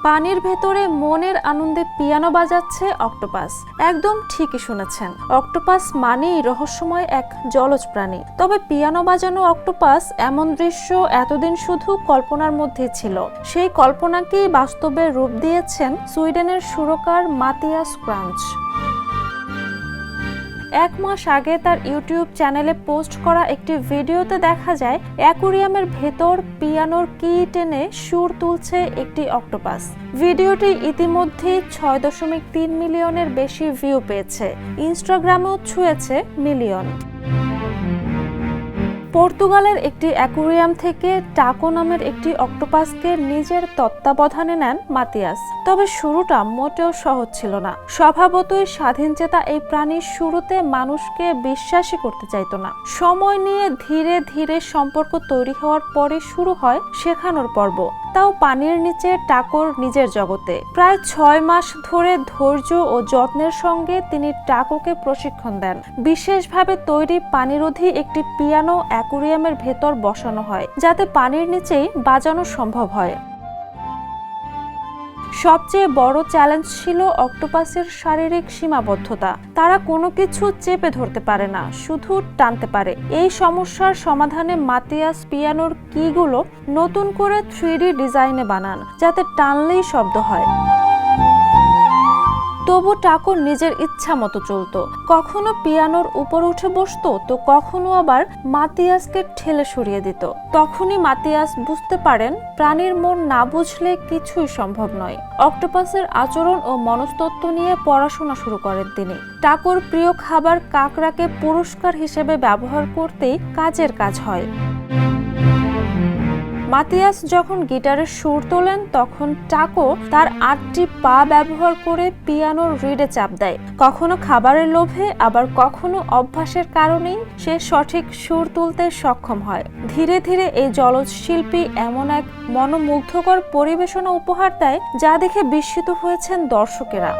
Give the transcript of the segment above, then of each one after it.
পানির ভেতরে মনের আনন্দে পিয়ানো বাজাচ্ছে অক্টোপাস। একদম ঠিকই শুনেছেন, অক্টোপাস মানেই রহস্যময় এক জলজ প্রাণী। তবে পিয়ানো বাজানো অক্টোপাস এমন দৃশ্য এতদিন শুধু কল্পনার মধ্যে ছিল। সেই কল্পনাকেই বাস্তবে রূপ দিয়েছেন সুইডেনের সুরকার মাতিয়াস ক্রাঞ্চ। 1 মাস আগে তার ইউটিউব চ্যানেলে পোস্ট করা একটি ভিডিওতে দেখা যায় অ্যাকুরিয়ামের ভেতর পিয়ানোর কি টেনে সুর তুলছে একটি অক্টোপাস। ভিডিওটি ইতিমধ্যে 6.3 মিলিয়নের বেশি ভিউ পেয়েছে, ইনস্টাগ্রামেও ছুঁয়েছে মিলিয়ন। পর্তুগালের একটি অ্যাকুরিয়াম থেকে টাকো নামের একটি অক্টোপাসকে নিজের তত্ত্বাবধানে নেন মাতিয়াস। তবে শুরুটা মোটেও সহজ ছিল না। স্বভাবতই স্বাধীনচেতা এই প্রাণী শুরুতে মানুষকে বিশ্বাসই করতে চাইতো না। সময় নিয়ে ধীরে ধীরে সম্পর্ক তৈরি হওয়ার পরে শুরু হয় শেখানোর পর্ব, তাও পানির নিচে টাকোর নিজের জগতে। প্রায় 6 মাস ধরে ধৈর্য ও যত্নের সঙ্গে তিনি টাকোকে প্রশিক্ষণ দেন। বিশেষভাবে তৈরি পানিরোধী একটি পিয়ানো অ্যাকুরিয়ামের ভেতর বসানো হয়, যাতে পানির নিচেই বাজানো সম্ভব হয়। সবচেয়ে বড় চ্যালেঞ্জ ছিল অক্টোপাসের শারীরিক সীমাবদ্ধতা। তারা কোনো কিছু চেপে ধরতে পারে না, শুধু টানতে পারে। এই সমস্যার সমাধানে মাতিয়াস পিয়ানোর কিগুলো নতুন করে 3D ডিজাইনে বানান, যাতে টানলেই শব্দ হয়। তবু টাকো নিজের ইচ্ছা মতো চলতো। কখনো পিয়ানোর উপর উঠে বসতো, তো কখনো আবার মাতিয়াসকে ঠেলে সরিয়ে দিত। তখনই মাতিয়াস বুঝতে পারেন প্রাণীর মন না বুঝলে কিছুই সম্ভব নয়। অক্টোপাসের আচরণ ও মনস্তত্ত্ব নিয়ে পড়াশোনা শুরু করেন তিনি। টাকোর প্রিয় খাবার কাঁকড়াকে পুরস্কার হিসেবে ব্যবহার করতেই কাজের কাজ হয়। মাতিয়াস যখন গিটারের সুর তোলেন, তখন টাকো তার 8টি পা ব্যবহার করে পিয়ানোর রিডে চাপ দেয়। কখনো খাবারের লোভে, আবার কখনো অভ্যাসের কারণেই সে সঠিক সুর তুলতে সক্ষম হয়। ধীরে ধীরে এই জলজ শিল্পী এমন এক মনোমুগ্ধকর পরিবেশনা উপহার দেয়, যা দেখে বিস্মিত হয়েছেন দর্শকেরা।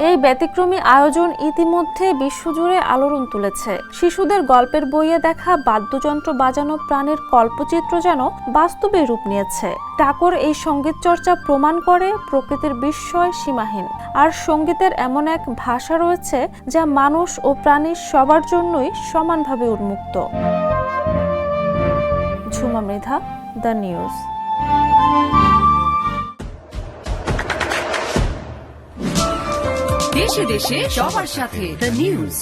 এই ব্যতিক্রমী আয়োজন ইতিমধ্যে বিশ্বজুড়ে আলোড়ন তুলেছে। শিশুদের গল্পের বইয়ে দেখা বাদ্যযন্ত্র বাজানো প্রাণীর কল্পচিত্র যেন বাস্তবে রূপ নিয়েছে। টাকোর এই সঙ্গীত চর্চা প্রমাণ করে প্রকৃতির বিস্ময় সীমাহীন, আর সঙ্গীতের এমন এক ভাষা রয়েছে যা মানুষ ও প্রাণী সবার জন্যই সমানভাবে উন্মুক্ত। Jhuma Mridha, the news. দেশে দেশে সবার সাথে দ্য নিউজ।